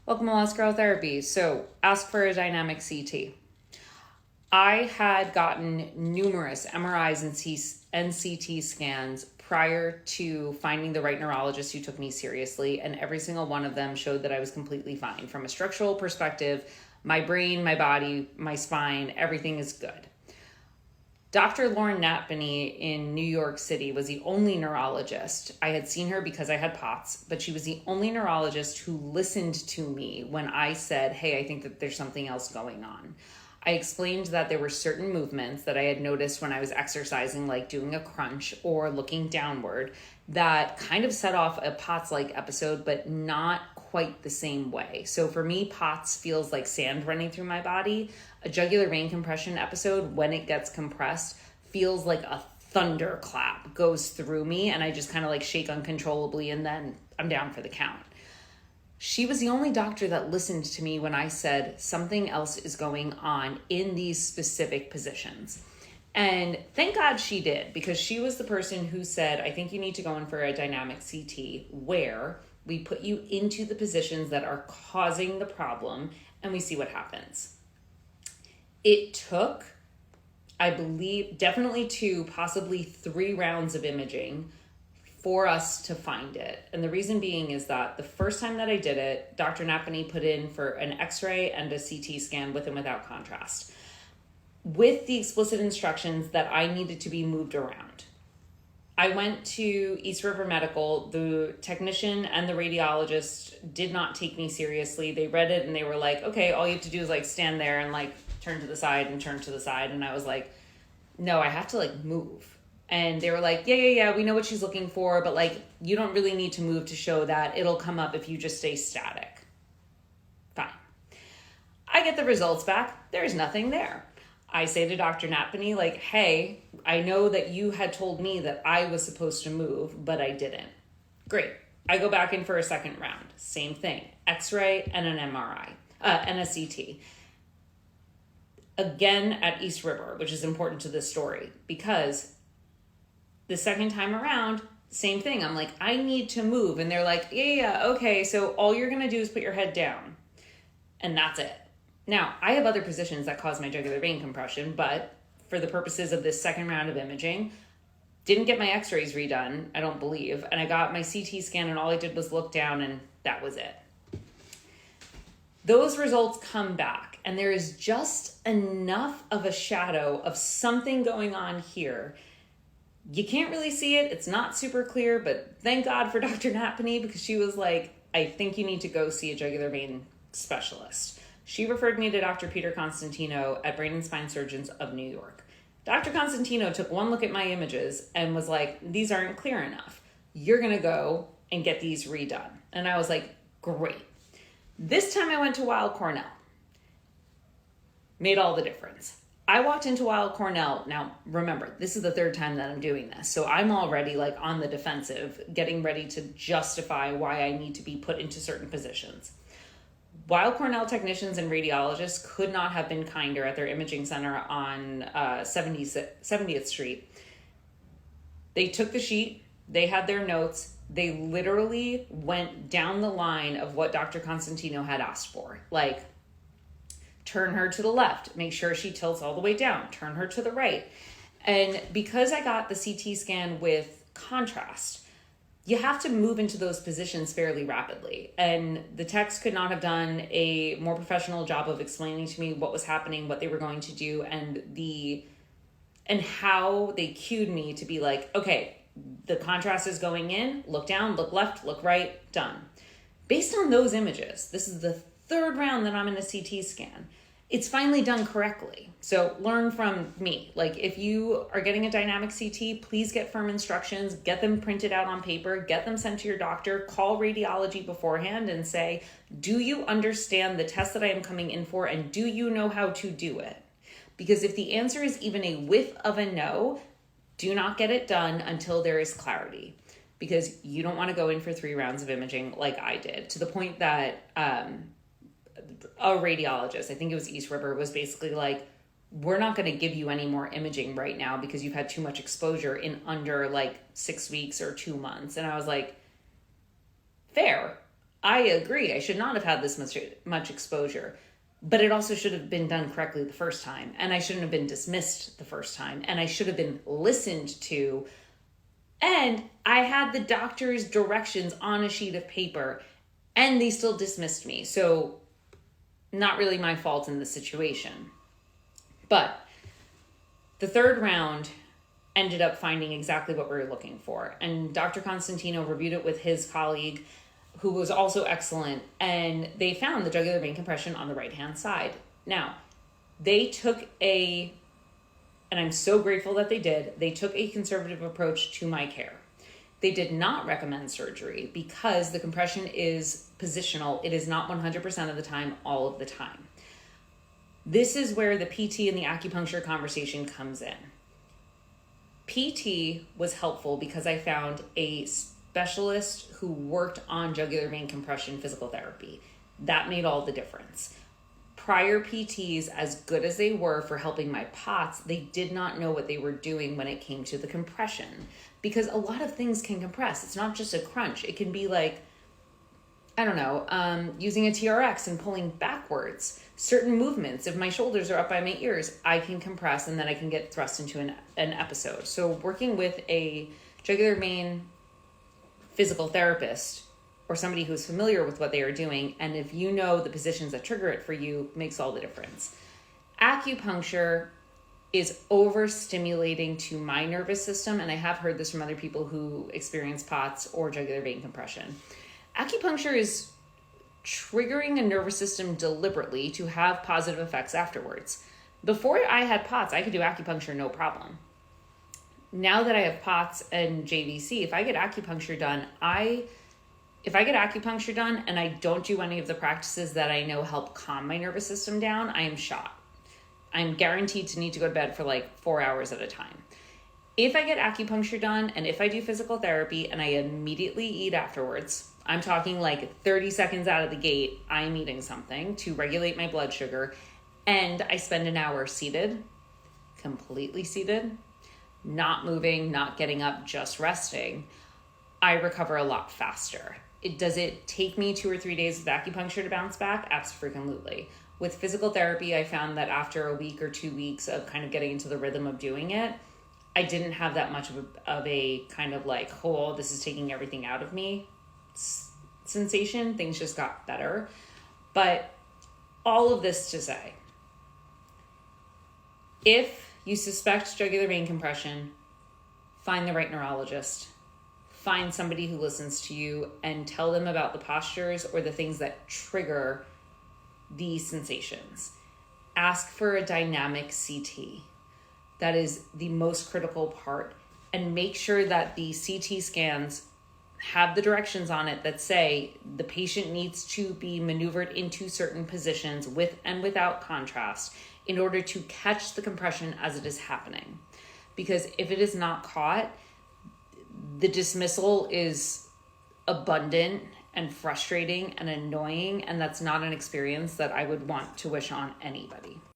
Welcome to Lost Girl Therapy. So, ask for a dynamic CT. I had gotten numerous MRIs and CT scans prior to finding the right neurologist who took me seriously, and every single one of them showed that I was completely fine. From a structural perspective, my brain, my body, my spine, everything is good. Dr. Lauren Natpany in New York City was the only neurologist. I had seen her because I had POTS, but she was the only neurologist who listened to me when I said, hey, I think that there's something else going on. I explained that there were certain movements that I had noticed when I was exercising, like doing a crunch or looking downward, that kind of set off a POTS-like episode, but not quite the same way. So for me, POTS feels like sand running through my body. A jugular vein compression episode, when it gets compressed, feels like a thunderclap goes through me, and I just kind of like shake uncontrollably, and then I'm down for the count. She was the only doctor that listened to me when I said something else is going on in these specific positions. And thank God she did, because she was the person who said, I think you need to go in for a dynamic CT where we put you into the positions that are causing the problem and we see what happens. It took, I believe, definitely 2, possibly 3 rounds of imaging for us to find it. And the reason being is that the first time that I did it, Dr. Napany put in for an x-ray and a CT scan with and without contrast, with the explicit instructions that I needed to be moved around. I went to East River Medical. The technician and the radiologist did not take me seriously. They read it and they were like, okay, all you have to do is like stand there and like turn to the side and turn to the side. And I was like, no, I have to like move. And they were like, yeah, we know what she's looking for, but like, you don't really need to move to show that. It'll come up if you just stay static. Fine. I get the results back. There's nothing there. I say to Dr. Natpany, like, hey, I know that you had told me that I was supposed to move, but I didn't. Great. I go back in for a second round. Same thing. X-ray and an MRI, and a CT. Again at East River, which is important to this story, because the second time around, same thing. I'm like, I need to move. And they're like, yeah, okay, so all you're going to do is put your head down. And that's it. Now, I have other positions that cause my jugular vein compression, but for the purposes of this second round of imaging, didn't get my x-rays redone, I don't believe. And I got my CT scan, and all I did was look down, and that was it. Those results come back, and there is just enough of a shadow of something going on here. You can't really see it. It's not super clear, but thank God for Dr. Natpany, because she was like, I think you need to go see a jugular vein specialist. She referred me to Dr. Peter Constantino at Brain and Spine Surgeons of New York. Dr. Constantino took one look at my images and was like, these aren't clear enough. You're going to go and get these redone. And I was like, great. This time I went to Weill Cornell. Made all the difference. I walked into Weill Cornell. Now, remember, this is the 3rd time that I'm doing this. So I'm already like on the defensive, getting ready to justify why I need to be put into certain positions. Weill Cornell technicians and radiologists could not have been kinder at their imaging center on 70th Street. They took the sheet. They had their notes. They literally went down the line of what Dr. Constantino had asked for. Like, turn her to the left, make sure she tilts all the way down, turn her to the right. And because I got the CT scan with contrast, you have to move into those positions fairly rapidly. And the techs could not have done a more professional job of explaining to me what was happening, what they were going to do, and how they cued me to be like, okay, the contrast is going in, look down, look left, look right, done. Based on those images, this is the 3rd round that I'm in a CT scan. It's finally done correctly. So learn from me. Like, if you are getting a dynamic CT, please get firm instructions, get them printed out on paper, get them sent to your doctor, call radiology beforehand and say, do you understand the test that I am coming in for, and do you know how to do it? Because if the answer is even a whiff of a no, do not get it done until there is clarity. Because you don't want to go in for 3 rounds of imaging like I did, to the point that a radiologist, I think it was East River, was basically like, we're not going to give you any more imaging right now because you've had too much exposure in under like 6 weeks or 2 months. And I was like, fair. I agree. I should not have had this much exposure, but it also should have been done correctly the first time. And I shouldn't have been dismissed the first time. And I should have been listened to. And I had the doctor's directions on a sheet of paper and they still dismissed me. So not really my fault in the situation. But the third round ended up finding exactly what we were looking for. And Dr. Constantino reviewed it with his colleague, who was also excellent. And they found the jugular vein compression on the right-hand side. Now, they took and I'm so grateful that they took a conservative approach to my care. They did not recommend surgery because the compression is positional. It is not 100% of the time, all of the time. This is where the PT and the acupuncture conversation comes in. PT was helpful because I found a specialist who worked on jugular vein compression physical therapy. That made all the difference. Prior PTs, as good as they were for helping my POTS, they did not know what they were doing when it came to the compression. Because a lot of things can compress. It's not just a crunch. It can be like, I don't know, using a TRX and pulling backwards. Certain movements, if my shoulders are up by my ears, I can compress and then I can get thrust into an episode. So working with a jugular vein physical therapist or somebody who's familiar with what they are doing, and if you know the positions that trigger it for you, makes all the difference. Acupuncture is overstimulating to my nervous system, and I have heard this from other people who experience POTS or jugular vein compression. Acupuncture is triggering a nervous system deliberately to have positive effects afterwards. Before I had POTS, I could do acupuncture no problem. Now that I have POTS and JVC, if I get acupuncture done and I don't do any of the practices that I know help calm my nervous system down, I am shot. I'm guaranteed to need to go to bed for like 4 hours at a time. If I get acupuncture done and if I do physical therapy and I immediately eat afterwards, I'm talking like 30 seconds out of the gate, I'm eating something to regulate my blood sugar, and I spend an hour seated, completely seated, not moving, not getting up, just resting, I recover a lot faster. Does it take me 2 or 3 days with acupuncture to bounce back? Absolutely. With physical therapy, I found that after a week or 2 weeks of kind of getting into the rhythm of doing it, I didn't have that much of a kind of like, oh, this is taking everything out of me sensation. Things just got better. But all of this to say, if you suspect jugular vein compression, find the right neurologist. Find somebody who listens to you and tell them about the postures or the things that trigger these sensations. Ask for a dynamic CT. That is the most critical part. And make sure that the CT scans have the directions on it that say the patient needs to be maneuvered into certain positions with and without contrast in order to catch the compression as it is happening. Because if it is not caught, the dismissal is abundant and frustrating and annoying, and that's not an experience that I would want to wish on anybody.